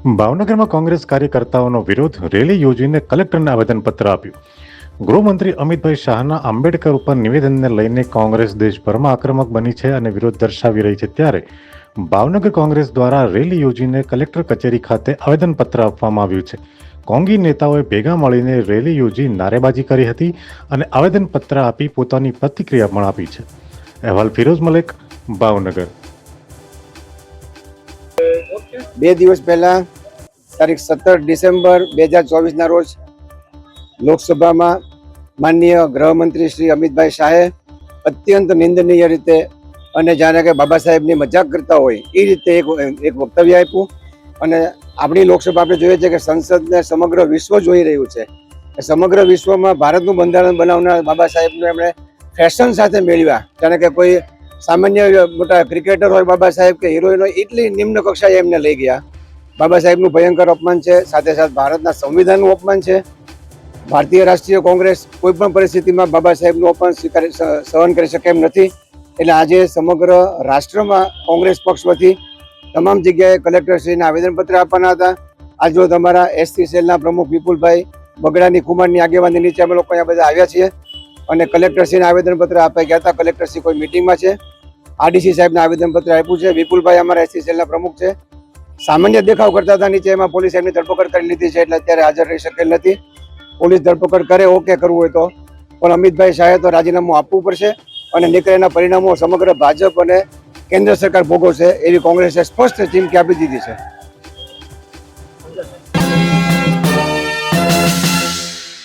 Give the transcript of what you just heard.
ભાવનગરમાં કોંગ્રેસ કાર્યકર્તાઓનો વિરોધ રેલી યોજીને કલેક્ટરને આવેદનપત્ર આપ્યું. ગૃહમંત્રી અમિતભાઈ શાહના આંબેડકર ઉપર નિવેદનને લઈને કોંગ્રેસ દેશભરમાં આક્રમક બની છે અને વિરોધ દર્શાવી રહી છે. ત્યારે ભાવનગર કોંગ્રેસ દ્વારા રેલી યોજીને કલેક્ટર કચેરી ખાતે આવેદનપત્ર આપવામાં આવ્યું છે. કોંગી નેતાઓએ ભેગા મળીને રેલી યોજી નારેબાજી કરી હતી અને આવેદનપત્ર આપી પોતાની પ્રતિક્રિયા પણ આપી છે. અહેવાલ ફિરોઝ મલેક, ભાવનગર. 2 દિવસ પહેલા તારીખ 17 ડિસેમ્બર 2024 રોજ લોકસભામાં માનનીય ગૃહમંત્રી શ્રી અમિતભાઈ શાહે અત્યંત નિંદનીય રીતે અને જાણે કે બાબા સાહેબની મજાક કરતા હોય એ રીતે એક વક્તવ્ય આપ્યું. અને આપણી લોકસભા આપણે જોઈએ છે કે સંસદને સમગ્ર વિશ્વ જોઈ રહ્યું છે. સમગ્ર વિશ્વમાં ભારતનું બંધારણ બનાવનાર બાબા સાહેબને એમણે ફેશન સાથે મેળવ્યા. જાણે કે કોઈ સામાન્ય મોટા ક્રિકેટર હોય બાબા સાહેબ કે હિરોઈન હોય એટલી નિમ્ન કક્ષાએ એમને લઈ ગયા. બાબા સાહેબનું ભયંકર અપમાન છે, સાથે સાથે ભારતના સંવિધાનનું અપમાન છે. ભારતીય રાષ્ટ્રીય કોંગ્રેસ કોઈ પણ પરિસ્થિતિમાં બાબા સાહેબનું અપમાન સહન કરી શકે એમ નથી. એટલે આજે સમગ્ર રાષ્ટ્રમાં કોંગ્રેસ પક્ષ વતી તમામ જગ્યાએ કલેક્ટરશ્રીને આવેદનપત્ર આપવાના હતા. આજ રોજ અમારા એસટી સેલના પ્રમુખ વિપુલભાઈ બગડાની કુમારની આગેવાની નીચે અમે લોકો અહીંયા બધા આવ્યા છીએ અને કલેક્ટરશ્રીને આવેદનપત્ર આપવા ગયા હતા. કલેક્ટરશ્રી કોઈ મિટિંગમાં છે. આરડીસી સાહેબને આવેદનપત્ર આપ્યું છે. વિપુલભાઈ અમારા એસટી સેલના પ્રમુખ છે. સામાન્ય દેખાવ કરતા હતા નીચે, એમાં પોલીસ એમની ધરપકડ કરી લીધી છે, એટલે અત્યારે હાજર રહી શકેલ નથી. પોલીસ ધરપકડ કરે ઓકે કરવું હોય તો, પણ અમિતભાઈ શાહે તો રાજીનામું આપવું પડશે અને નીકળેના પરિણામો સમગ્ર ભાજપ અને કેન્દ્ર સરકાર ભોગવશે એવી કોંગ્રેસે સ્પષ્ટ ચીમકી આપી દીધી છે.